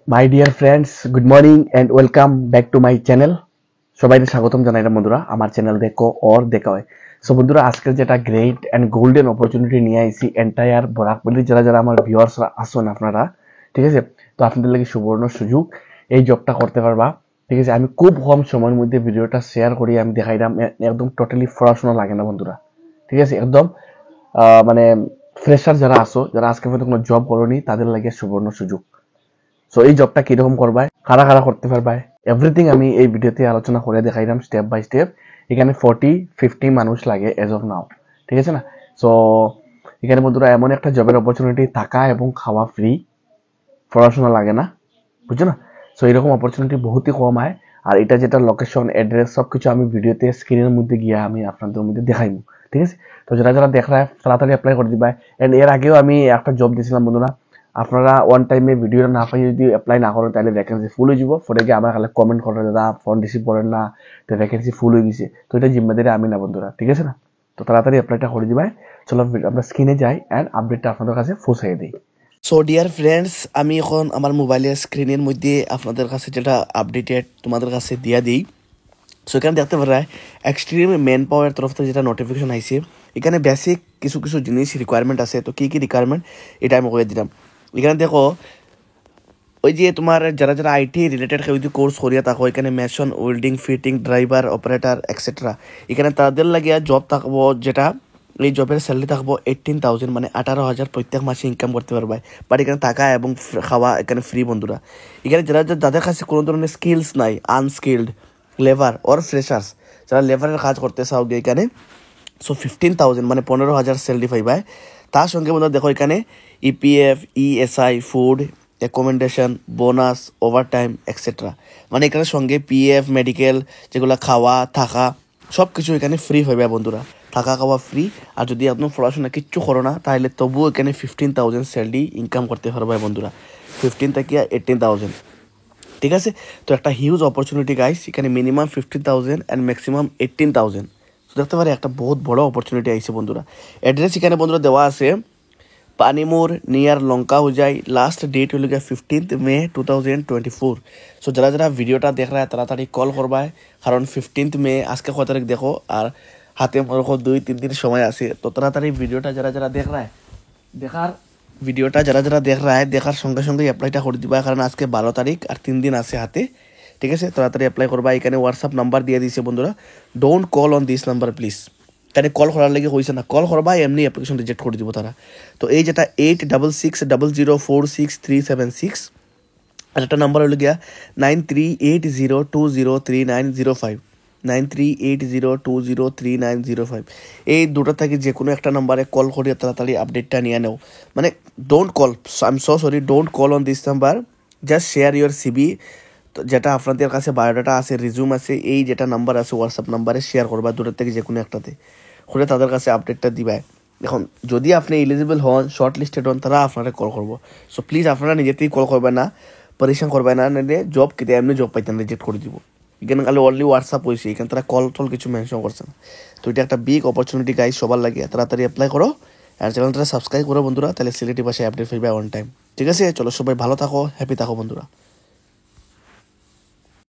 My dear friends, good morning and welcome back to my channel. সবাইকে স্বাগতম জানাই বন্ধুরা আমার চ্যানেল দেখো অর দেখা হয়। সো বন্ধুরা, আজকের যেটা গ্রেট অ্যান্ড গোল্ডেন অপরচুনিটি নিয়ে আইছি এন্টায়ার বরাকবলি যারা আমার ভিউয়ার্সরা আসুন আপনারা, ঠিক আছে? তো আপনাদের লাগে সুবর্ণ সুযোগ, এই জবটা করতে পারবা। ঠিক আছে, আমি খুব কম সময়ের মধ্যে ভিডিওটা শেয়ার করি, আমি দেখাইলাম একদম টোটালি পড়াশোনা লাগে না বন্ধুরা। ঠিক আছে, একদম মানে ফ্রেশার যারা আসো, যারা আজকে পর্যন্ত কোনো জব করোনি, তাদের লাগে সুবর্ণ সুযোগ। সো এই জবটা কিরকম করবাই, কারা কারা করতে পারবাই, এভরিথিং আমি এই ভিডিওতে আলোচনা করে দেখাইলাম স্টেপ বাই স্টেপ। এখানে 40-50 মানুষ লাগে এজ অফ নাও, ঠিক আছে না? সো এখানে বন্ধুরা এমন একটা জবের অপরচুনিটি, থাকা এবং খাওয়া ফ্রি, পড়াশোনা লাগে না, বুঝছো না? সো এরকম অপরচুনিটি বহুতই কম হয়। আর এটা যেটা লোকেশন, অ্যাড্রেস, সবকিছু আমি ভিডিওতে স্ক্রিনের মধ্যে গিয়ে আমি আপনাদের মধ্যে দেখাইবো, ঠিক আছে? তো যারা যারা দেখ রায় তাড়াতাড়ি অ্যাপ্লাই করে দিবা। এন্ড এর আগেও আমি একটা জব দিয়েছিলাম বন্ধুরা, আপনারা ওয়ান টাইমে ভিডিও না পাই যদি অ্যাপ্লাই না করেন তাহলে ভ্যাকেন্সি ফুল হয়ে যাব। পরে গিয়ে আমার খালি কমেন্ট করেন দাদা ফোন রিসিভ করেন না, তো ভ্যাকেন্সি ফুল হয়ে গেছে। তো এটা জিম্মেদারি আমি না বন্ধুরা, ঠিক আছে না? তো তাড়াতাড়ি অ্যাপ্লাইটা করে দিবাই। চলো আমরা স্ক্রিনে যাই অ্যান্ড আপডেটটা আপনাদের কাছে পৌঁছাই দিই। সো ডিয়ার ফ্রেন্ডস, আমি এখন আমার মোবাইলের স্ক্রিনের মধ্যে আপনাদের কাছে যেটা আপডেটেড তোমাদের কাছে দিয়া দিই। সো এখানে দেখতে পারা এক্সট্রিম ম্যান পাওয়ার তরফ থেকে যেটা নোটিফিকেশন আইছে, এখানে বেসিক কিছু কিছু জিনিস রিকোয়ারমেন্ট আছে। তো কী কী রিকোয়ারমেন্ট এটা আমি কয়ে দিলাম। এখানে দেখো, ওই যে তোমার যারা যারা আইটি রিলেটেড কেউ যদি কোর্স করিয়া থাকো, এখানে mason, welding, fitting, driver, operator etcetera, এখানে তাদের লাগিয়া জব থাকবো। যেটা এই জবের স্যালারি থাকবো 18,000, মানে 18,000 প্রত্যেক মাসে ইনকাম করতে পারবে। বাট এখানে থাকা এবং খাওয়া এখানে ফ্রি বন্ধুরা। এখানে যারা যাদের কাছে কোনো ধরনের স্কিলস নাই, আনস্কিল্ড লেবার অর ফ্রেশার্স, যারা লেবারের কাজ করতে চাও এখানে, সো 15,000 মানে 15,000 স্যালারি পাইবা। তার সঙ্গে বন্ধুরা দেখো এখানে EPF, ESI, food, accommodation, bonus, overtime etcetera, মানে এখানে সঙ্গে পিএফ, মেডিকেল, যেগুলো খাওয়া থাকা সব কিছু এখানে ফ্রি হবে বন্ধুরা। থাকা খাওয়া ফ্রি। আর যদি আপনার পড়াশোনা কিচ্ছু করো না তাহলে তবুও এখানে 15,000 স্যালারি ইনকাম করতে পারবে বন্ধুরা। 15 থেকে 18,000, ঠিক আছে? তো একটা হিউজ অপরচুনিটি গাইস, এখানে মিনিমাম 15,000 অ্যান্ড ম্যাক্সিমাম 18,000। তো দেখতে পারে একটা বহুত বড় অপরচুনিটি আইছে বন্ধুরা। অ্যাড্রেস এখানে বন্ধুরা দেওয়া আছে, পানিমোর নিয়ার লঙ্কা হুজাই। লাস্ট ডেট হল গিয়া 15 মে 2024। সো যারা যারা ভিডিওটা দেখ রা তাড়াতাড়ি কল করবায়, কারণ 15 মে আজকে কত তারিখ দেখো, আর হাতে ওরকম 2-3 দিন সময় আছে। তো তাড়াতাড়ি ভিডিওটা যারা যারা দেখ রা ভিডিওটা যারা যারা দেখার সঙ্গে সঙ্গে অ্যাপ্লাইটা করে দিবা, কারণ আজকে 12 তারিখ আর 3 দিন আছে হাতে, ঠিক আছে? তাড়াতাড়ি অ্যাপ্লাই করবা। এখানে হোয়াটসঅ্যাপ নাম্বার দিয়ে দিয়েছে বন্ধুরা, don't call on this number please. এখানে কল করার লাগে হয়েছে না, কল করবা এমনি অ্যাপ্লিকেশন রিজেক্ট করে দিব তারা। তো এই যেটা 8660046376, আর একটা নাম্বার হলো গিয়া 9380203905, 9380203905। এই দুটো থেকে যে কোনো একটা নাম্বারে কল করিয়া তাড়াতাড়ি আপডেটটা নিয়ে নেও। মানে don't call, I am so sorry, don't call on this number, just share your CB. যেটা আপনাদের কাছে বায়োডাটা আছে, রিজুম আছে, এই যেটা নাম্বার আছে হোয়াটসঅ্যাপ নাম্বারে শেয়ার করবা, দুটোর থেকে যে কোনো একটাতে করে তাদের কাছে আপডেটটা দিবা। এখন যদি আপনি এলিজিবল হন, শর্ট লিস্টেড হন, তারা আপনারা কল করবো। সো প্লিজ আপনারা নিজেতেই কল করবেন না, পরিশ্রম করবে না, নাহলে জব কেটে এমনি জব পাইতেন রিজেক্ট করে দিব। এখানে খালি অনলি হোয়াটসঅ্যাপ হয়েছে, এখানে তারা কল টল কিছু মেনশন করছে না। তো এটা একটা বিগ অপরচুনিটি গাইজ, সবার লাগে। তাড়াতাড়ি অ্যাপ্লাই করো আর চ্যানেলটা সাবস্ক্রাইব করো বন্ধুরা, তাহলে সিলেটি ভাষায় আপডেট পাইবে অন টাইম, ঠিক আছে? চলো সবাই ভালো থাকো, হ্যাপি থাকো বন্ধুরা।